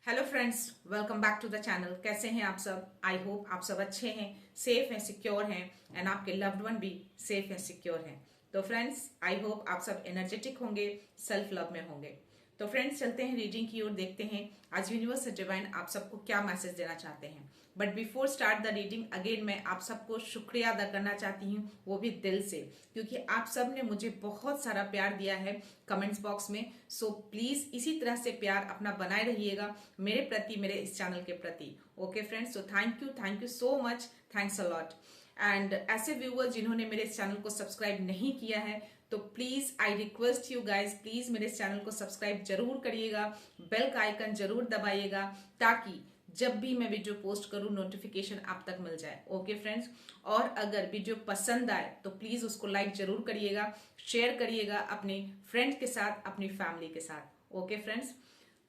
Hello friends, welcome back to the channel. कैसे हैं आप सब? आई होप आप सब अच्छे हैं, सेफ हैं, सिक्योर हैं एंड आपके लव्ड वन भी सेफ हैं, सिक्योर हैं। तो फ्रेंड्स, आई होप आप सब एनर्जेटिक होंगे, सेल्फ लव में होंगे। तो फ्रेंड्स, चलते हैं रीडिंग की ओर, देखते हैं आज यूनिवर्स डिवाइन आप सबको क्या मैसेज देना चाहते हैं। But before start the reading again, मैं आप सबको शुक्रिया अदा करना चाहती हूँ, वो भी दिल से, क्योंकि आप सब ने मुझे बहुत सारा प्यार दिया है कमेंट्स बॉक्स में। सो प्लीज इसी तरह से प्यार अपना बनाए रहिएगा मेरे प्रति, मेरे इस चैनल के प्रति। Okay friends, so thank you so much, thanks a lot. And ऐसे व्यूअर्स जिन्होंने मेरे इस चैनल को सब्सक्राइब नहीं किया है, तो please I request you guys, please मेरे इस चैनल को सब्सक्राइब जरूर करिएगा, बेल का आइकन जरूर दबाइएगा, ताकि जब भी मैं वीडियो पोस्ट करूं नोटिफिकेशन आप तक मिल जाए। ओके फ्रेंड्स, और अगर वीडियो पसंद आए तो प्लीज उसको लाइक जरूर करिएगा, शेयर करिएगा अपने फ्रेंड्स के साथ, अपनी फैमिली के साथ। ओके फ्रेंड्स,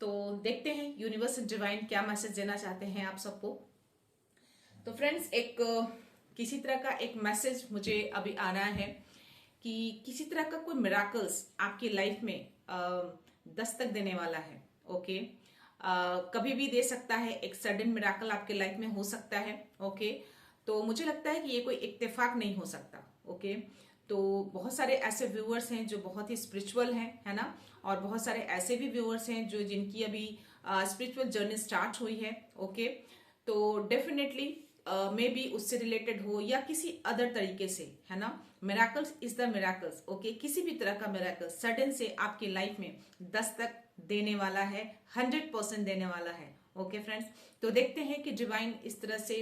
तो देखते हैं यूनिवर्स डिवाइन क्या मैसेज देना चाहते हैं आप सबको। तो फ्रेंड्स, किसी तरह का एक मैसेज मुझे अभी आना है कि किसी तरह का कोई मिराकल्स आपकी लाइफ में दस्तक देने वाला है। ओके, कभी भी दे सकता है, एक सडन मिराकल आपके लाइफ में हो सकता है। ओके, तो मुझे लगता है कि ये कोई इत्तेफाक नहीं हो सकता। ओके, तो बहुत सारे ऐसे व्यूअर्स हैं जो बहुत ही स्पिरिचुअल हैं, है ना, और बहुत सारे ऐसे भी व्यूअर्स हैं जो जिनकी अभी स्पिरिचुअल जर्नी स्टार्ट हुई है। ओके, तो डेफिनेटली मे बी उससे रिलेटेड हो या किसी अदर तरीके से, है ना। Miracles is the miracles. Okay, किसी भी तरह का मिराकल सडन से आपकी लाइफ में दस्तक देने वाला है, 100% देने वाला है। ओके फ्रेंड्स, तो देखते हैं कि डिवाइन इस तरह से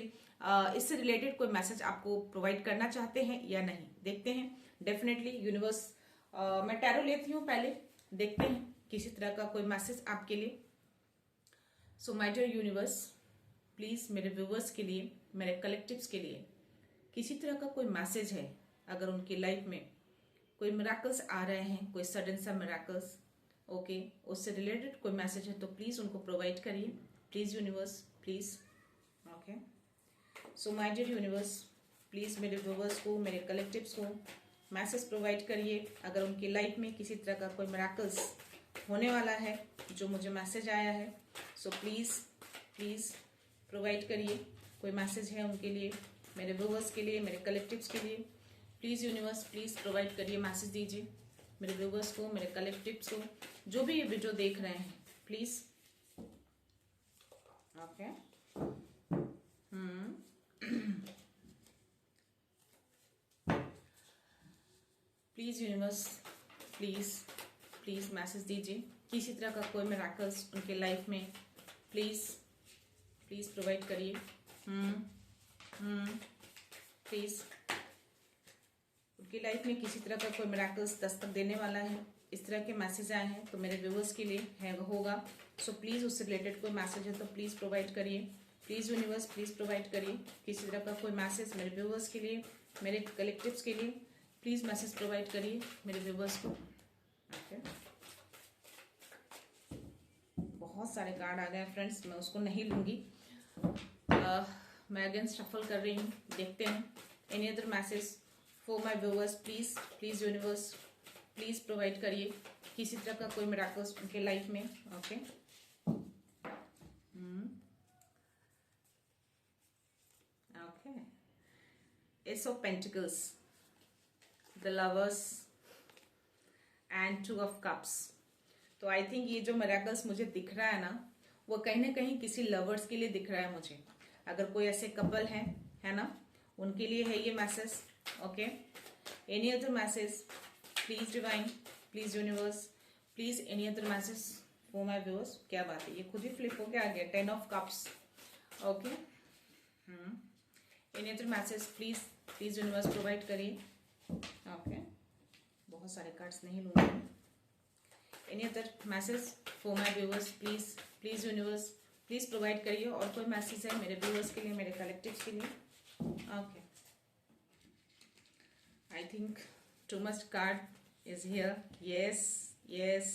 इससे रिलेटेड कोई मैसेज आपको प्रोवाइड करना चाहते हैं या नहीं। देखते हैं डेफिनेटली यूनिवर्स। मैं टैरो लेती हूँ, पहले देखते हैं किसी तरह का कोई मैसेज आपके लिए। So my dear universe, please मेरे व्यूवर्स के लिए, मेरे कलेक्टिव्स के लिए किसी तरह का कोई मैसेज है। अगर उनकी लाइफ में कोई मिराकल्स आ रहे हैं, कोई सडन सा मिराकल्स, ओके, उससे रिलेटेड कोई मैसेज है, तो प्लीज उनको प्रोवाइड करिए, please universe, please. Okay, so my dear universe, please मेरे व्यूवर्स को, मेरे कलेक्टिव्स को मैसेज प्रोवाइड करिए। अगर उनकी लाइफ में किसी तरह का कोई मिराकल्स होने वाला है, जो मुझे मैसेज आया है, सो प्लीज प्रोवाइड करिए। कोई मैसेज है उनके लिए, मेरे व्यूवर्स के लिए, मेरे कलेक्टिव्स के लिए, प्लीज यूनिवर्स, प्लीज प्रोवाइड करिए, मैसेज दीजिए मेरे व्यूवर्स को, मेरे कलेक्टिव्स को, जो भी ये वीडियो देख रहे हैं, please. Okay, please universe, please message दीजिए। किसी तरह का कोई मिराकल्स उनके लाइफ में प्लीज प्रोवाइड करिए। प्लीज, उनकी लाइफ में किसी तरह का कोई मिराकल्स दस्तक देने वाला है, इस तरह के मैसेज आए हैं तो मेरे व्यूवर्स के लिए है होगा। सो प्लीज उससे रिलेटेड कोई मैसेज है तो प्लीज प्रोवाइड करिए, प्लीज यूनिवर्स, प्लीज प्रोवाइड करिए किसी तरह का कोई मैसेज मेरे व्यूवर्स के लिए, मेरे कलेक्टिव्स के लिए, प्लीज मैसेज प्रोवाइड करिए मेरे व्यूवर्स को। ओके, बहुत सारे कार्ड आ गए फ्रेंड्स, मैं उसको नहीं लूंगी। मैं अगेन शफल कर रही हूँ, देखते हैं any other message for my viewers. Please universe, please provide करिए किसी तरह का कोई मिराकल्स उनके लाइफ में। Okay, okay, S of pentacles, the lovers and 2 of cups. तो आई थिंक ये जो मिराकल्स मुझे दिख रहा है ना, वो कहीं ना कहीं किसी लवर्स के लिए दिख रहा है मुझे। अगर कोई ऐसे कपल हैं, है ना, उनके लिए है ये message. Okay, any other message please divine, please universe, please any other message for my viewers. क्या बात है, ये खुद ही फ्लिप होके आ गया, 10 of cups. Okay, any other message please universe provide करिए। ओके, बहुत सारे कार्ड्स नहीं लूंगी। Any other message for my viewers, please universe, please provide करिए। और कोई मैसेज है मेरे व्यूअर्स के लिए, मेरे कलेक्टिव्स के लिए। Okay, I think too much card is here. Yes,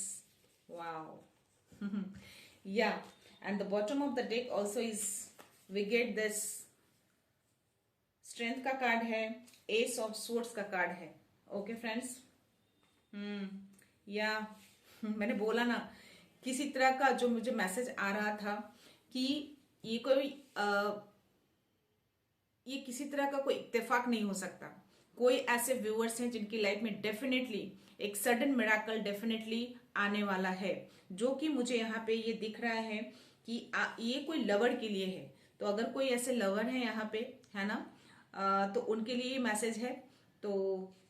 wow. Yeah, and the bottom of the deck also is, we get this strength का कार्ड है, ace of swords का कार्ड है। ओके फ्रेंड्स, या मैंने बोला ना किसी तरह का जो मुझे मैसेज आ रहा था कि ये कोई ये किसी तरह का कोई इत्तेफाक नहीं हो सकता। कोई ऐसे व्यूअर्स हैं जिनकी लाइफ में डेफिनेटली एक सडन मिराकल डेफिनेटली आने वाला है, जो कि मुझे यहाँ पे ये दिख रहा है कि ये कोई लवर के लिए है। तो अगर कोई ऐसे लवर है यहाँ पे, है ना, तो उनके लिए ये मैसेज है। तो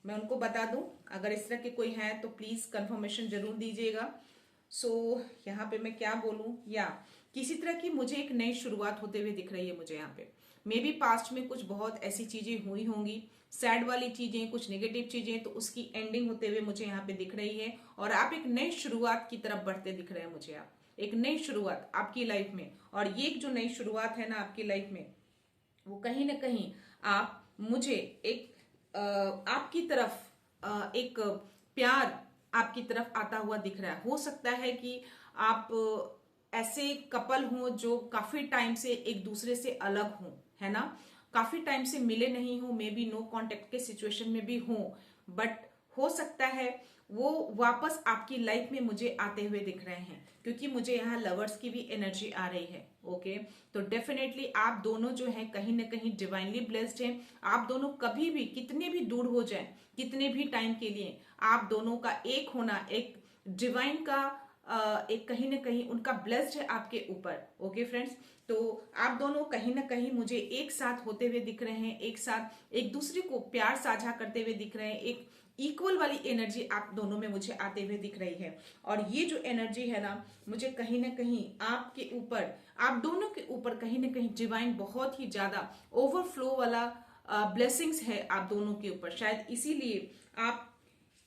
मैं उनको बता दूं, अगर इस तरह के कोई है तो प्लीज कंफर्मेशन जरूर दीजिएगा। यहाँ पे मैं क्या बोलूं, या किसी तरह की मुझे एक नई शुरुआत होते हुए दिख रही है मुझे यहाँ पे। मे बी पास्ट में कुछ बहुत ऐसी चीजें हुई होंगी, सैड वाली चीजें, कुछ नेगेटिव चीजें, तो उसकी एंडिंग होते हुए मुझे यहाँ पे दिख रही है और आप एक नई शुरुआत की तरफ बढ़ते दिख रहे हैं मुझे। आप एक नई शुरुआत आपकी लाइफ में, और ये एक जो नई शुरुआत है ना आपकी लाइफ में, वो कहीं ना कहीं आप मुझे एक आपकी तरफ एक प्यार आपकी तरफ आता हुआ दिख रहा है। हो सकता है कि आप ऐसे कपल हो जो काफी टाइम से एक दूसरे से अलग हो, है ना, काफी टाइम से मिले नहीं हो, मे बी नो कांटेक्ट के सिचुएशन में भी हो, बट हो सकता है वो वापस आपकी लाइफ में मुझे आते हुए दिख रहे हैं, क्योंकि मुझे यहाँ लवर्स की भी एनर्जी आ रही है। ओके, तो डेफिनेटली आप दोनों जो हैं कहीं ना कहीं डिवाइनली ब्लेस्ड हैं। आप दोनों कभी भी कितने भी दूर हो जाएं, कितने भी टाइम के लिए, आप दोनों का एक होना एक डिवाइन का एक कहीं ना कहीं उनका ब्लेस्ड है आपके ऊपर। ओके फ्रेंड्स, तो आप दोनों कहीं ना कहीं मुझे एक साथ होते हुए दिख रहे हैं, एक साथ एक दूसरे को प्यार साझा करते हुए दिख रहे हैं। एक इक्वल वाली एनर्जी आप दोनों में मुझे आते हुए दिख रही है। और ये जो एनर्जी है ना, मुझे कहीं ना कहीं आपके ऊपर, आप दोनों के ऊपर कहीं ना कहीं डिवाइन बहुत ही ज्यादा ओवरफ्लो वाला ब्लेसिंग्स है आप दोनों के ऊपर। शायद इसीलिए आप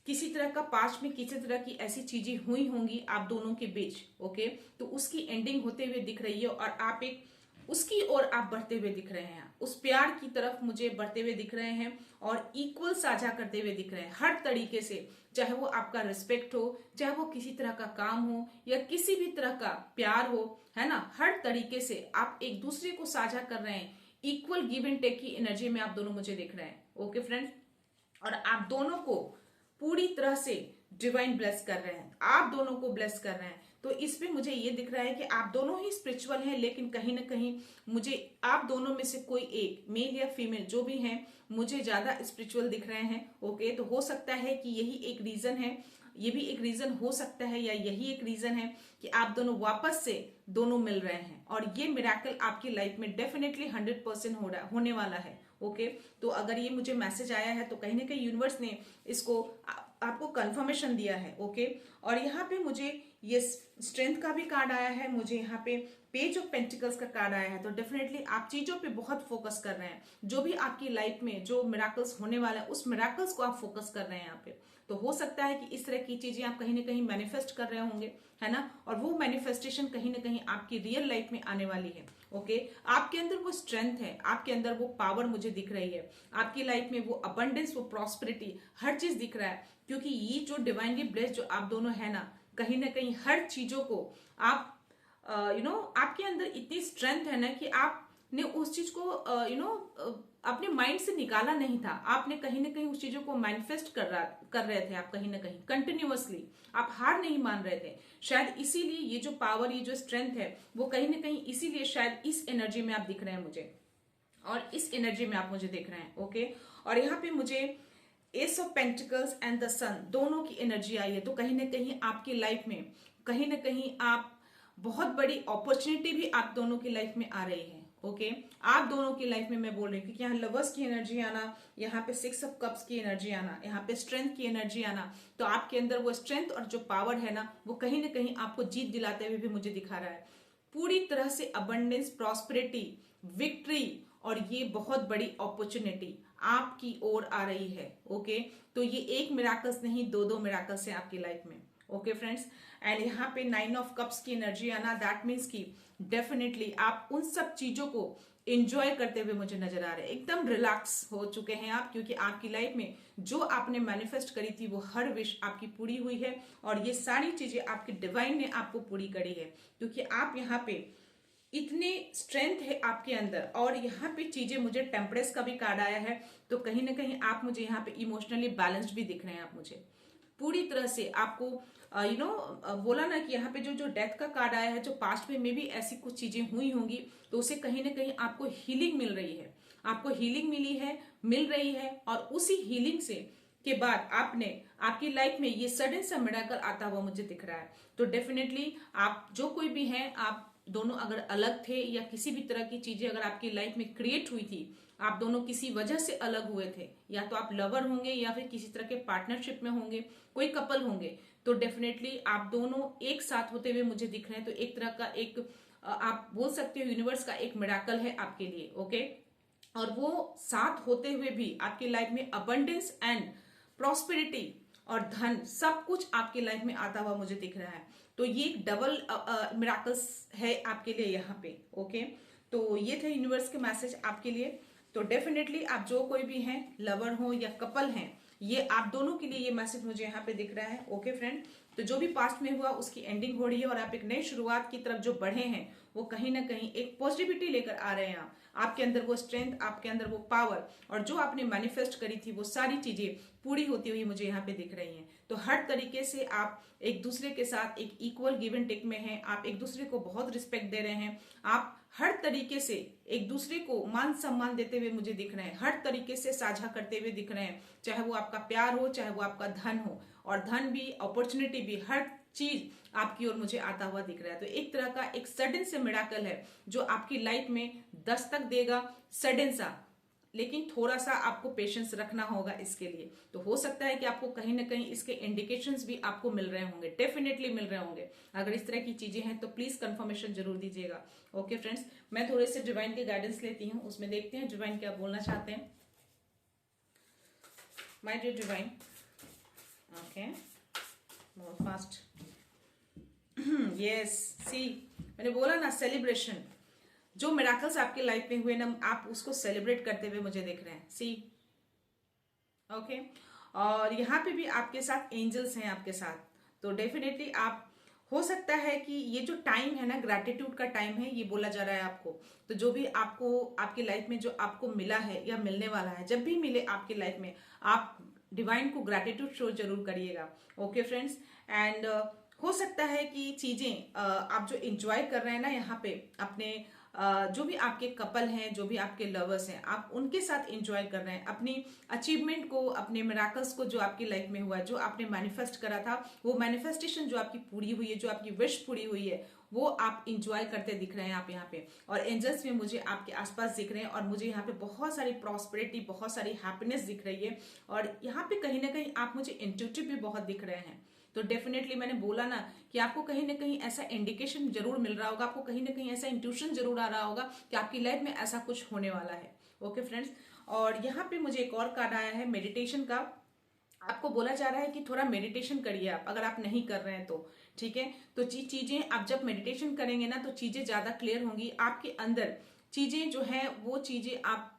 किसी तरह का पास्ट में किसी तरह की ऐसी चीजें हुई होंगी आप दोनों के बीच। ओके, तो उसकी एंडिंग होते हुए दिख रही है और आप एक उसकी ओर आप बढ़ते हुए दिख रहे हैं, उस प्यार की तरफ मुझे बढ़ते हुए दिख रहे हैं और इक्वल साझा करते हुए दिख रहे हैं हर तरीके से। चाहे वो आपका रिस्पेक्ट हो, चाहे वो किसी तरह का काम हो, या किसी भी तरह का प्यार हो, है ना, हर तरीके से आप एक दूसरे को साझा कर रहे हैं। इक्वल गिव एंड टेक की एनर्जी में आप दोनों मुझे दिख रहे हैं। ओके फ्रेंड्स, और आप दोनों को पूरी तरह से डिवाइन ब्लेस कर रहे हैं, आप दोनों को ब्लेस कर रहे हैं। तो इसमें मुझे ये दिख रहा है कि आप दोनों ही स्पिरिचुअल हैं, लेकिन कहीं ना कहीं मुझे आप दोनों में से कोई एक, मेल या फीमेल जो भी हैं, मुझे ज्यादा स्पिरिचुअल दिख रहे हैं। ओके, तो हो सकता है कि यही एक रीजन है, ये भी एक रीजन हो सकता है, या यही एक रीजन है कि आप दोनों वापस से दोनों मिल रहे हैं और ये मिराकल आपकी लाइफ में डेफिनेटली 100% होने वाला है। ओके, तो अगर ये मुझे मैसेज आया है तो कहीं ना कहीं यूनिवर्स ने इसको आपको कंफर्मेशन दिया है। ओके, और यहाँ पे मुझे ये स्ट्रेंथ का भी कार्ड आया है, मुझे यहाँ पे पेज ऑफ पेंटिकल्स का कार्ड आया है। तो डेफिनेटली आप चीजों पे बहुत फोकस कर रहे हैं, जो भी आपकी लाइफ में जो मिराकल्स होने वाला है उस मिराकल्स को आप फोकस कर रहे हैं यहाँ पे। तो हो सकता है कि इस तरह की चीजें आप कहीं ना कहीं मैनिफेस्ट कर रहे होंगे, है ना, और वो मैनिफेस्टेशन कहीं ना कहीं आपकी रियल लाइफ में आने वाली है। ओके, आपके अंदर वो स्ट्रेंथ है, आपके अंदर वो पावर मुझे दिख रही है, आपकी लाइफ में वो अबंडेंस, वो प्रॉस्पेरिटी, हर चीज दिख रहा है। क्योंकि ये जो डिवाइनली ब्लेस्ड जो आप दोनों है ना, कहीं ना कहीं हर चीजों को आप आपके अंदर इतनी स्ट्रेंथ है ना कि आपने उस चीज को अपने माइंड से निकाला नहीं था, आपने कहीं ना कहीं उस चीजों को मैनिफेस्ट कर रहे थे। आप कहीं ना कहीं कंटिन्यूअसली आप हार नहीं मान रहे थे। शायद इसीलिए ये जो पावर, ये जो स्ट्रेंथ है, वो कहीं ना कहीं इसीलिए शायद इस एनर्जी में आप दिख रहे हैं मुझे, और इस एनर्जी में आप मुझे देख रहे हैं। ओके, और यहाँ पे मुझे ace of pentacles and the sun दोनों की एनर्जी आई है। तो कहीं ना कहीं आपकी लाइफ में कहीं ना कहीं आप बहुत बड़ी अपॉर्चुनिटी भी आप दोनों की लाइफ में आ रही है। ओके, आप दोनों की लाइफ में मैं बोल रही हूँ, क्योंकि यहाँ लवर्स की एनर्जी आना, यहाँ पे 6 ऑफ कप्स की एनर्जी आना, यहाँ पे स्ट्रेंथ की एनर्जी आना, तो आपके अंदर वो स्ट्रेंथ और जो पावर है ना, वो कहीं ना कहीं आपको जीत दिलाते हुए भी मुझे दिखा रहा है। पूरी तरह से अबंडेंस, प्रॉस्पेरिटी, विक्ट्री, और ये बहुत बड़ी अपॉर्चुनिटी आपकी ओर आ रही है। ओके, तो ये एक मिराकल्स नहीं, दो मिराकल्स है आपकी लाइफ में। ओके फ्रेंड्स, एंड यहाँ पे 9 ऑफ कप्स की एनर्जी आना, दैट मीन्स कि डेफिनेटली आप उन सब चीजों को एंजॉय करते हुए मुझे नजर आ रहे हैं, एकदम रिलैक्स हो चुके हैं आप, क्योंकि आपकी लाइफ में जो आपने मैनिफेस्ट करी थी वो हर विश आपकी पूरी हुई है, और ये सारी चीजें आपकी डिवाइन ने आपको पूरी करी है, क्योंकि आप यहाँ पे इतने स्ट्रेंथ है आपके अंदर। और यहाँ पे चीजें मुझे टेम्परेंस का भी कार्ड आया है, तो कहीं ना कहीं आप मुझे यहाँ पे इमोशनली बैलेंस्ड भी दिख रहे हैं आप मुझे, पूरी तरह से आपको बोला ना कि यहाँ पे जो डेथ का कार्ड आया है, जो पास्ट में भी ऐसी कुछ चीजें हुई होंगी, तो उसे कहीं ना कहीं आपको हीलिंग मिल रही है, आपको हीलिंग मिल रही है। और उसी हीलिंग से के बाद आपकी लाइफ में ये सडन सा मिराकल आता हुआ मुझे दिख रहा है। तो डेफिनेटली आप जो कोई भी हैं, आप दोनों अगर अलग थे या किसी भी तरह की चीजें अगर आपकी लाइफ में क्रिएट हुई थी, आप दोनों किसी वजह से अलग हुए थे, या तो आप लवर होंगे या फिर किसी तरह के पार्टनरशिप में होंगे, कोई कपल होंगे, तो डेफिनेटली आप दोनों एक साथ होते हुए मुझे दिख रहे हैं। तो एक तरह का आप बोल सकते हो यूनिवर्स का एक मिराकल है आपके लिए। ओके, और वो साथ होते हुए भी आपकी लाइफ में अबंडेंस एंड प्रॉस्पेरिटी और धन सब कुछ आपकी लाइफ में आता हुआ मुझे दिख रहा है। तो ये एक डबल मिराकल्स है आपके लिए यहाँ पे। ओके, तो ये थे यूनिवर्स के मैसेज आपके लिए। तो डेफिनेटली आप जो कोई भी हैं, लवर हो या कपल हैं, ये आप दोनों के लिए ये मैसेज मुझे यहाँ पे दिख रहा है। ओके फ्रेंड, तो जो भी पास्ट में हुआ उसकी एंडिंग हो रही है और आप एक नई शुरुआत की तरफ जो बढ़े हैं, वो कहीं ना कहीं एक पॉजिटिविटी लेकर आ रहे हैं। आपके अंदर वो स्ट्रेंथ, आपके अंदर वो पावर, और जो आपने मैनिफेस्ट करी थी वो सारी चीजें पूरी होती हुई मुझे यहाँ पे दिख रही हैं। तो हर तरीके से आप एक दूसरे के साथ एक इक्वल गिव एंड टेक में हैं, आप एक दूसरे को बहुत रिस्पेक्ट दे रहे हैं, आप हर तरीके से एक दूसरे को मान सम्मान देते हुए मुझे दिख रहे हैं, हर तरीके से साझा करते हुए दिख रहे हैं, चाहे वो आपका प्यार हो, चाहे वो आपका धन हो, और धन भी, अपॉर्चुनिटी भी, हर चीज आपकी ओर मुझे आता हुआ दिख रहा है। तो एक तरह का एक सडन से मिराकल है जो आपकी लाइफ में दस्तक देगा, सडन सा, लेकिन थोड़ा सा आपको पेशेंस रखना होगा इसके लिए। तो हो सकता है कि आपको कहीं ना कहीं इसके इंडिकेशंस भी आपको मिल रहे होंगे, डेफिनेटली मिल रहे होंगे। अगर इस तरह की चीजें हैं तो प्लीज कंफर्मेशन जरूर दीजिएगा। ओके फ्रेंड्स, मैं थोड़े से डिवाइन के गाइडेंस लेती हूँ, उसमें देखते हैं डिवाइन क्या बोलना चाहते हैं। My dear divine, okay, more fast. Yes, see, मैंने बोला ना, सेलिब्रेशन, जो मिराकल्स आपकी लाइफ में हुए ना, आप उसको सेलिब्रेट करते हुए मुझे देख रहे हैं। सी, ओके, और यहाँ पे भी आपके साथ एंजल्स हैं आपके साथ। तो डेफिनेटली आप, हो सकता है कि ये जो टाइम है ना, ग्रैटिट्यूड का टाइम है, ये बोला जा रहा है आपको। तो जो भी आपको आपकी लाइफ में जो आपको मिला है या मिलने वाला है, जब भी मिले आपकी लाइफ में, आप डिवाइन को ग्रैटिट्यूड शो जरूर करिएगा। ओके फ्रेंड्स, एंड हो सकता है कि चीजें आप जो एंजॉय कर रहे हैं ना यहाँ पे, अपने जो भी आपके कपल हैं, जो भी आपके लवर्स हैं, आप उनके साथ एंजॉय कर रहे हैं अपनी अचीवमेंट को, अपने मिराकल्स को, जो आपकी लाइफ में हुआ, जो आपने मैनिफेस्ट करा था, वो मैनिफेस्टेशन जो आपकी पूरी हुई है, जो आपकी विश पूरी हुई है, वो आप इंजॉय करते दिख रहे हैं आप यहाँ पे। और एंजल्स में मुझे आपके आसपास दिख रहे हैं, और मुझे यहाँ पे बहुत सारी प्रॉस्पेरिटी, बहुत सारी हैप्पीनेस दिख रही है, और यहाँ पे कहीं ना कहीं आप मुझे इंट्यूटिव भी बहुत दिख रहे हैं। तो डेफिनेटली मैंने बोला ना कि आपको कहीं ना कहीं ऐसा इंडिकेशन जरूर मिल रहा होगा, आपको कहीं ना कहीं ऐसा इंट्यूशन जरूर आ रहा होगा कि आपकी लाइफ में ऐसा कुछ होने वाला है। ओके फ्रेंड्स, और यहाँ पे मुझे एक और कार्ड आया है मेडिटेशन का। आपको बोला जा रहा है कि थोड़ा मेडिटेशन करिए आप, अगर आप नहीं कर रहे हैं तो ठीक है। तो चीजें आप जब मेडिटेशन करेंगे ना, तो चीजें ज्यादा क्लियर होंगी आपके अंदर, चीजें जो है वो चीजें आपको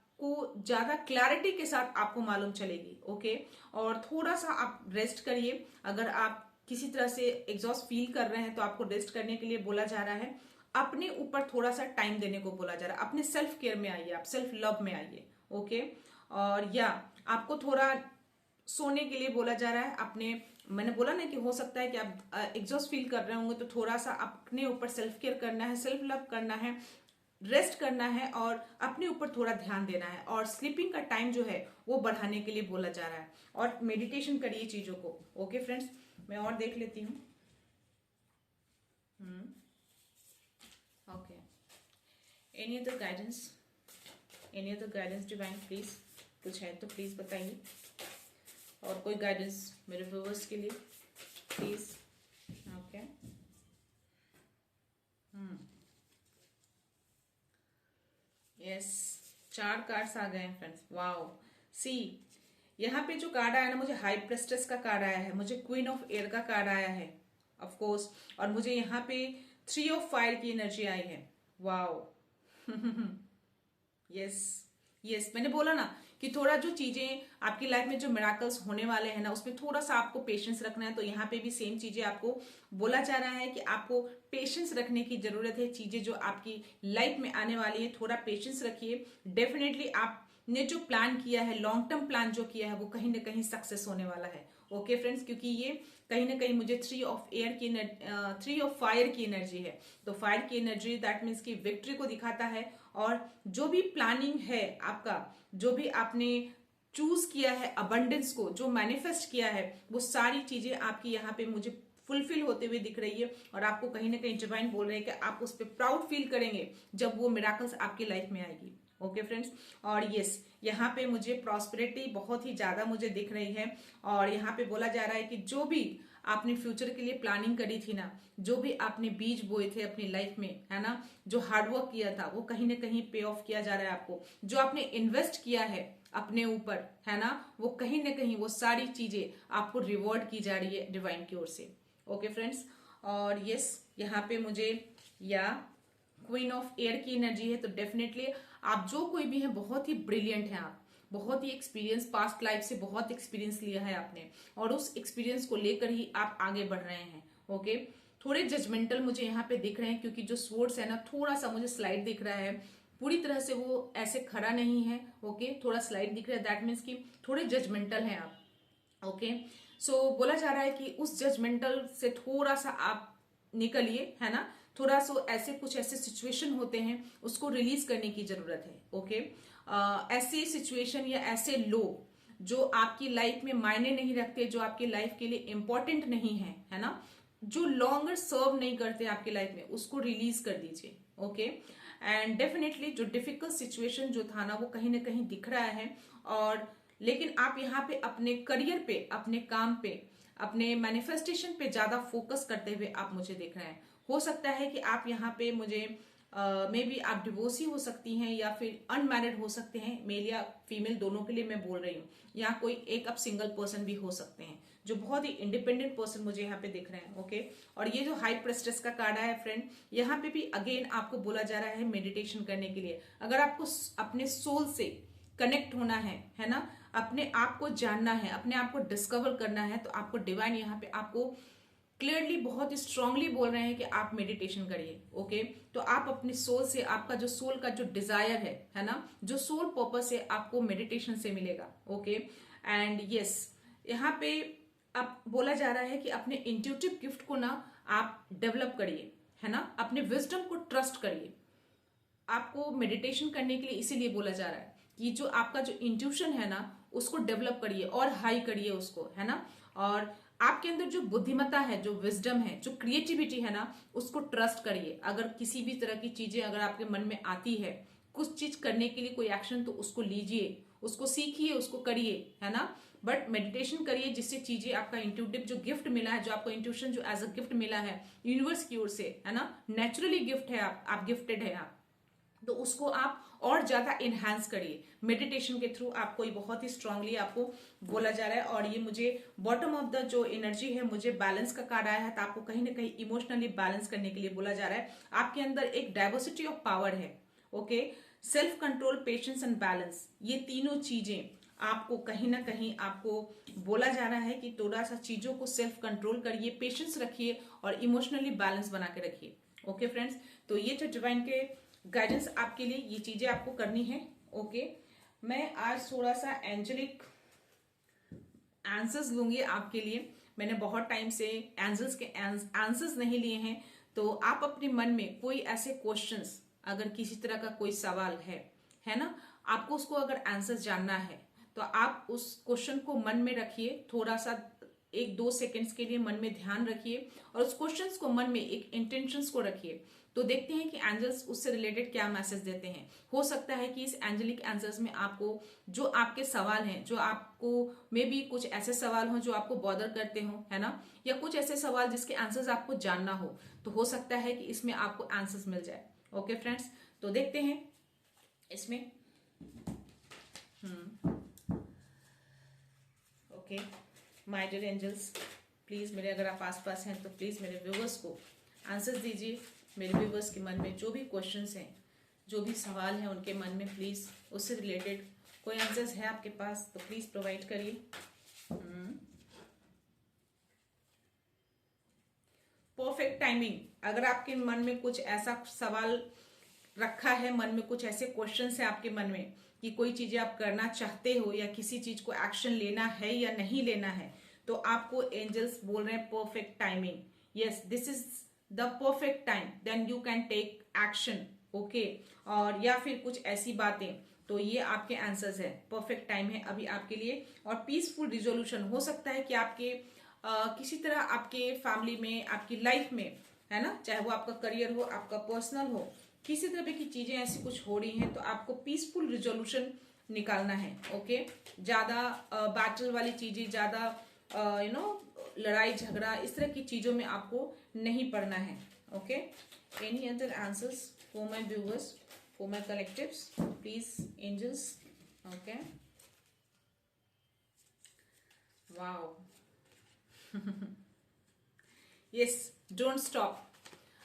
ज्यादा क्लैरिटी के साथ आपको मालूम चलेगी। ओके, और थोड़ा सा आप रेस्ट करिए। अगर आप किसी तरह से एग्जॉस्ट फील कर रहे हैं तो आपको रेस्ट करने के लिए बोला जा रहा है, अपने ऊपर थोड़ा सा टाइम देने को बोला जा रहा है, अपने सेल्फ केयर में आइए, आप सेल्फ लव में आइए। ओके, और या आपको थोड़ा सोने के लिए बोला जा रहा है। अपने, मैंने बोला ना कि हो सकता है कि आप एग्जॉस्ट फील कर रहे होंगे, तो थोड़ा सा अपने ऊपर सेल्फ केयर करना है, सेल्फ लव करना है, रेस्ट करना है, और अपने ऊपर थोड़ा ध्यान देना है, और स्लीपिंग का टाइम जो है वो बढ़ाने के लिए बोला जा रहा है, और मेडिटेशन करिए चीजों को। ओके फ्रेंड्स, मैं और देख लेती हूँ। Okay, any other guidance, any other guidance divine please, कुछ है तो प्लीज बताइए। और कोई गाइडेंस मेरे व्यूअर्स के लिए प्लीज। ओके, यस, 4 कार्ड्स आ गए हैं फ्रेंड्स। वाओ, सी, यहाँ पे जो कार्ड आया ना, मुझे हाई प्रेस्टेस का कार्ड आया है, मुझे क्वीन ऑफ एयर का कार्ड आया है ऑफ कोर्स, और मुझे यहाँ पे 3 ऑफ फायर की एनर्जी आई है। वाओ, यस यस, मैंने बोला ना कि थोड़ा जो चीजें आपकी लाइफ में जो मिराकल्स होने वाले हैं ना, उसमें थोड़ा सा आपको पेशेंस रखना है। तो यहाँ पे भी सेम चीजें आपको बोला जा रहा है कि आपको पेशेंस रखने की जरूरत है। चीजें जो आपकी लाइफ में आने वाली है, थोड़ा पेशेंस रखिए। डेफिनेटली आप ने जो प्लान किया है, लॉन्ग टर्म प्लान जो किया है, वो कहीं ना कहीं सक्सेस होने वाला है। ओके फ्रेंड्स, क्योंकि ये कहीं ना कहीं मुझे 3 ऑफ फायर की एनर्जी है। तो फायर की एनर्जी दैट मीन्स की विक्ट्री को दिखाता है। और जो भी प्लानिंग है आपका, जो भी आपने चूज किया है अबंडेंस को, जो मैनिफेस्ट किया है, वो सारी चीजें आपकी यहाँ पे मुझे फुलफिल होते हुए दिख रही है। और आपको कहीं ना कहीं डिवाइन बोल रहे हैं कि आप उस पर प्राउड फील करेंगे जब वो मिराकल्स आपकी लाइफ में आएगी। ओके फ्रेंड्स, और यस, यहाँ पे मुझे प्रॉस्पेरिटी बहुत ही ज्यादा मुझे दिख रही है। और यहाँ पे बोला जा रहा है कि जो भी आपने फ्यूचर के लिए प्लानिंग करी थी ना, जो भी आपने बीज बोए थे अपनी लाइफ में, है ना, जो हार्डवर्क किया था, वो कहीं ना कहीं पे ऑफ किया जा रहा है आपको। जो आपने इन्वेस्ट किया है अपने ऊपर, है ना, वो कहीं ना कहीं वो सारी चीजें आपको रिवॉर्ड की जा रही है डिवाइन की ओर से। ओके फ्रेंड्स, और यस, यहाँ पे मुझे या क्वीन ऑफ एयर की एनर्जी है। तो डेफिनेटली आप जो कोई भी है बहुत ही ब्रिलियंट है, आप बहुत ही एक्सपीरियंस, पास्ट लाइफ से बहुत एक्सपीरियंस लिया है आपने, और उस एक्सपीरियंस को लेकर ही आप आगे बढ़ रहे हैं। ओके, थोड़े जजमेंटल मुझे यहाँ पे दिख रहे हैं, क्योंकि जो स्वर्ड्स है ना, थोड़ा सा मुझे स्लाइड दिख रहा है, पूरी तरह से वो ऐसे खड़ा नहीं है। ओके, थोड़ा स्लाइड दिख रहा है, दैट मीन्स कि थोड़े जजमेंटल हैं आप। ओके, सो बोला जा रहा है कि उस जजमेंटल से थोड़ा सा आप निकलिए, है ना, थोड़ा सा ऐसे कुछ ऐसे सिचुएशन होते हैं उसको रिलीज करने की जरूरत है। ओके, ऐसे सिचुएशन या ऐसे लोग जो आपकी लाइफ में मायने नहीं रखते, जो आपकी लाइफ के लिए इंपॉर्टेंट नहीं है ना, जो लॉन्गर सर्व नहीं करते आपकी लाइफ में, उसको रिलीज कर दीजिए। ओके, एंड डेफिनेटली जो डिफिकल्ट सिचुएशन जो था ना, वो कहीं ना कहीं दिख रहा है। और लेकिन आप यहाँ पे अपने करियर पे, अपने काम पे, अपने मैनिफेस्टेशन पे ज्यादा फोकस करते हुए आप मुझे देख रहे हैं। हो सकता है कि आप यहाँ पे मुझे मे बी आप डिवोर्सी हो सकती हैं या फिर अनमैरिड हो सकते हैं, मेल या फीमेल दोनों के लिए मैं बोल रही हूँ। या कोई एक आप सिंगल पर्सन भी हो सकते हैं जो बहुत ही इंडिपेंडेंट पर्सन मुझे यहाँ पे दिख रहे हैं। ओके, और ये जो हाई प्रेस्टेस का कार्ड है फ्रेंड, यहाँ पे भी अगेन आपको बोला जा रहा है मेडिटेशन करने के लिए। अगर आपको अपने सोल से कनेक्ट होना है ना, अपने आप को जानना है, अपने आप को डिस्कवर करना है, तो आपको डिवाइन यहाँ पे आपको क्लियरली बहुत ही स्ट्रांगली बोल रहे हैं कि आप मेडिटेशन करिए। ओके, तो आप अपने सोल से, आपका जो सोल का जो डिजायर है ना, जो सोल पर्पस है, आपको मेडिटेशन से मिलेगा। ओके, एंड यस, यहाँ पे अब बोला जा रहा है कि अपने इंट्यूटिव गिफ्ट को ना आप डेवलप करिए, है ना, अपने विजडम को ट्रस्ट करिए। आपको मेडिटेशन करने के लिए इसीलिए बोला जा रहा है कि जो आपका जो इंट्यूशन है ना, उसको डेवलप करिए और हाई करिए उसको, है ना। और आपके अंदर जो बुद्धिमत्ता है, जो विजडम है, जो क्रिएटिविटी है ना, उसको ट्रस्ट करिए। अगर किसी भी तरह की चीजें अगर आपके मन में आती है, कुछ चीज करने के लिए कोई एक्शन, तो उसको लीजिए, उसको सीखिए, उसको करिए, है ना। बट मेडिटेशन करिए, जिससे चीजें आपका इंट्यूटिव जो गिफ्ट मिला है, जो आपको इंट्यूशन जो एज अ गिफ्ट मिला है यूनिवर्स की ओर से, है ना, नेचुरली गिफ्ट है, आप गिफ्टेड है आप, तो उसको आप और ज्यादा इनहांस करिए मेडिटेशन के थ्रू। आपको ये बहुत ही स्ट्रांगली आपको बोला जा रहा है। और ये मुझे बॉटम ऑफ द जो एनर्जी है, मुझे बैलेंस का कार्ड आया है, तो आपको कहीं ना कहीं इमोशनली बैलेंस करने के लिए बोला जा रहा है। आपके अंदर एक डाइवर्सिटी ऑफ पावर है। Okay, self control, patience and balance, ये तीनों चीजें आपको कहीं ना कहीं आपको बोला जा रहा है कि थोड़ा सा चीजों को सेल्फ कंट्रोल करिए, पेशेंस रखिए और इमोशनली बैलेंस बना के रखिए। ओके फ्रेंड्स, तो ये जो डिवाइन के गाइडेंस आपके लिए, ये चीजें आपको करनी है। ओके, मैं आज थोड़ा सा एंजेलिक आंसर्स लूंगी आपके लिए। मैंने बहुत टाइम से एंजल्स के आंसर्स नहीं लिए हैं। तो आप अपने मन में कोई ऐसे क्वेश्चंस, अगर किसी तरह का कोई सवाल है ना, आपको उसको अगर आंसर जानना है, तो आप उस क्वेश्चन को मन में रखिए, थोड़ा सा 1-2 सेकेंड्स के लिए मन में ध्यान रखिए और उस क्वेश्चंस को मन में एक इंटेंशंस को रखिए। तो देखते हैं कि एंजल्स उससे रिलेटेड क्या मैसेज देते हैं। हो सकता है कि इस एंजेलिक आंसर्स में आपको जो आपके सवाल हैं, जो आपको मे बी कुछ ऐसे सवाल हो जो आपको बॉदर करते हो, है ना, या कुछ ऐसे सवाल जिसके आंसर्स आपको जानना हो, तो हो सकता है कि इसमें आपको आंसर्स मिल जाए। ओके फ्रेंड्स, तो देखते हैं इसमें। Okay, my dear angels, please मेरे, अगर आप आसपास हैं तो प्लीज मेरे व्यूवर्स को आंसर्स दीजिए। मेरे व्यूवर्स के मन में जो भी क्वेश्चंस हैं, जो भी सवाल हैं उनके मन में, प्लीज उससे रिलेटेड कोई आंसर्स है आपके पास तो प्लीज प्रोवाइड करिए। Perfect timing. अगर आपके मन में कुछ ऐसा सवाल रखा है, मन में कुछ ऐसे क्वेश्चंस हैं आपके मन में कि कोई चीजें आप करना चाहते हो या किसी चीज को एक्शन लेना है या नहीं लेना है, तो आपको एंजल्स बोल रहे हैं perfect timing, yes this is the perfect time, then you can take action, okay. और या फिर कुछ ऐसी बातें, तो ये आपके आंसर्स है, परफेक्ट टाइम है अभी आपके लिए। और पीसफुल रिजोल्यूशन हो सकता है कि आपके किसी तरह आपके फैमिली में, आपकी लाइफ में, है ना, चाहे वो आपका करियर हो, आपका पर्सनल हो, किसी तरह की चीजें ऐसी कुछ हो रही हैं, तो आपको पीसफुल रिजोल्यूशन निकालना है, ओके। ज्यादा बैटल वाली चीजें, ज्यादा लड़ाई झगड़ा, इस तरह की चीजों में आपको नहीं पड़ना है, okay. Any other answers for my viewers, for my collectives, please angels, okay. Wow, yes, don't stop.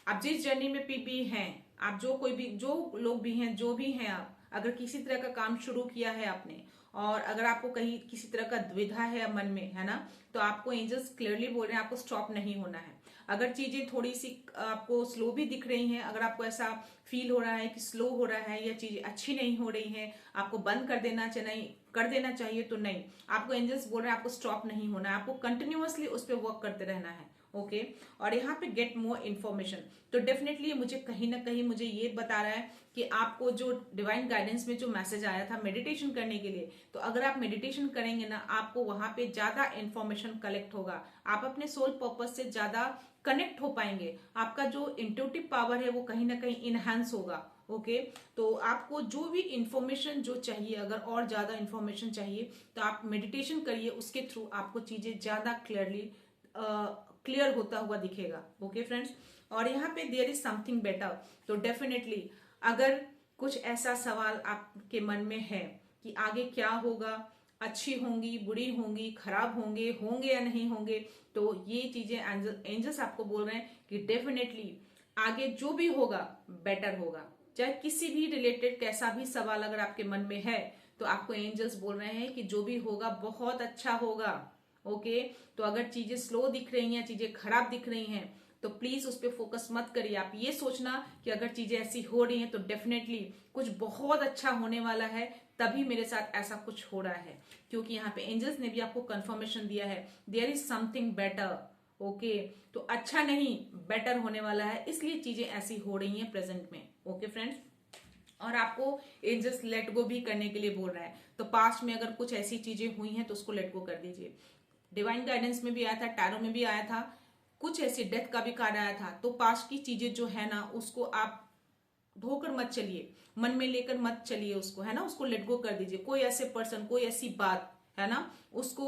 आप जिस जर्नी में भी हैं, आप जो कोई भी, जो लोग भी हैं, जो भी हैं आप, अगर किसी तरह का काम शुरू किया है आपने, और अगर आपको कहीं किसी तरह का दुविधा है मन में, है ना, तो आपको एंजल्स क्लियरली बोल रहे हैं आपको स्टॉप नहीं होना है। अगर चीजें थोड़ी सी आपको स्लो भी दिख रही हैं, अगर आपको ऐसा फील हो रहा है कि स्लो हो रहा है या चीजें अच्छी नहीं हो रही हैं, आपको बंद कर देना चाहिए, तो नहीं, आपको एंजल्स बोल रहे हैं आपको स्टॉप नहीं होना है, आपको कंटिन्यूअसली उस पर वर्क करते रहना है, ओके। और यहाँ पे गेट मोर इन्फॉर्मेशन, तो डेफिनेटली मुझे कहीं ना कहीं मुझे ये बता रहा है कि आपको जो डिवाइन गाइडेंस में जो मैसेज आया था मेडिटेशन करने के लिए, तो अगर आप मेडिटेशन करेंगे ना, आपको वहां पे ज्यादा इन्फॉर्मेशन कलेक्ट होगा, आप अपने सोल पर्पस से ज्यादा कनेक्ट हो पाएंगे, आपका जो इंट्यूटिव पावर है वो कहीं ना कहीं इनहांस होगा, ओके। तो आपको जो भी इंफॉर्मेशन जो चाहिए, अगर और ज्यादा इंफॉर्मेशन चाहिए, तो आप मेडिटेशन करिए, उसके थ्रू आपको चीजें ज्यादा क्लियर होता हुआ दिखेगा, ओके फ्रेंड्स। और यहाँ पे देयर इज समथिंग बेटर, तो डेफिनेटली अगर कुछ ऐसा सवाल आपके मन में है कि आगे क्या होगा, अच्छी होंगी, बुरी होंगी, खराब होंगे या नहीं होंगे, तो ये चीजें एंजल्स आपको बोल रहे हैं कि डेफिनेटली आगे जो भी होगा बेटर होगा। चाहे किसी भी रिलेटेड कैसा भी सवाल अगर आपके मन में है, तो आपको एंजल्स बोल रहे हैं कि जो भी होगा बहुत अच्छा होगा, ओके। तो अगर चीजें स्लो दिख रही हैं, चीजें खराब दिख रही हैं, तो प्लीज उस पर फोकस मत करिए। आप ये सोचना कि अगर चीजें ऐसी हो रही हैं तो डेफिनेटली कुछ बहुत अच्छा होने वाला है, तभी मेरे साथ ऐसा कुछ हो रहा है, क्योंकि यहाँ पे एंजल्स ने भी आपको कंफर्मेशन दिया है there is something better, okay. तो अच्छा नहीं, बेटर होने वाला है, इसलिए चीजें ऐसी हो रही हैं प्रेजेंट में, ओके फ्रेंड्स। और आपको एंजल्स लेट गो भी करने के लिए बोल रहा है, तो पास्ट में अगर कुछ ऐसी चीजें हुई हैं तो उसको लेट गो कर दीजिए। डिवाइन गाइडेंस में भी आया था, टैरो में भी आया था, कुछ ऐसी डेथ का भी कार्ड आया था, तो पास्ट की चीजें जो है ना, उसको आप धोकर मत चलिए, मन में लेकर मत चलिए उसको, है ना, उसको लेट गो कर दीजिए। कोई ऐसे पर्सन, कोई ऐसी बात, है ना, उसको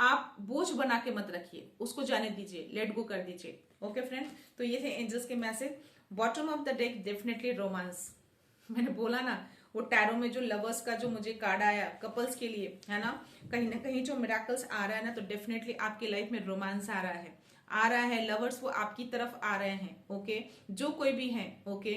आप बोझ बना के मत रखिए, उसको जाने दीजिए, लेट गो कर दीजिए, ओके फ्रेंड्स। तो ये थे एंजल्स के message. Bottom of the deck definitely romance, मैंने बोला ना, वो टैरो में जो लवर्स का जो मुझे कार्ड आया कपल्स के लिए, है ना कहीं जो मिराकल्स आ रहा है ना, तो डेफिनेटली आपकी लाइफ में रोमांस आ रहा है, लवर्स वो आपकी तरफ आ रहे हैं, ओके। जो कोई भी है, ओके,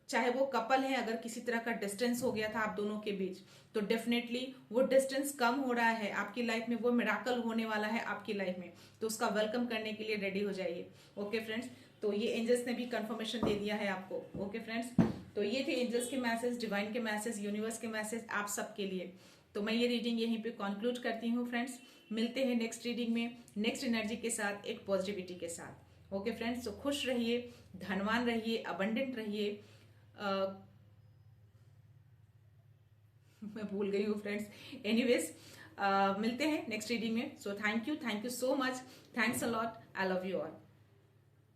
चाहे वो कपल है, अगर किसी तरह का डिस्टेंस हो गया था आप दोनों के बीच, तो डेफिनेटली वो डिस्टेंस कम हो रहा है आपकी लाइफ में, वो मिराकल होने वाला है आपकी लाइफ में, तो उसका वेलकम करने के लिए रेडी हो जाइए, ओके फ्रेंड्स। तो ये एंजल्स ने भी कंफर्मेशन दे दिया है आपको, ओके फ्रेंड्स। तो ये थे एंजल्स के मैसेज, डिवाइन के मैसेज, यूनिवर्स के मैसेज आप सबके लिए। तो मैं ये रीडिंग यहीं पे कंक्लूड करती हूँ फ्रेंड्स। मिलते हैं नेक्स्ट रीडिंग में, नेक्स्ट एनर्जी के साथ, एक पॉजिटिविटी के साथ, ओके फ्रेंड्स। तो खुश रहिए, धनवान रहिए, अबंडेंट रहिए। मैं भूल गई हूँ फ्रेंड्स, एनीवेज मिलते हैं नेक्स्ट रीडिंग में। So thank you so much, thanks a lot, I love you all.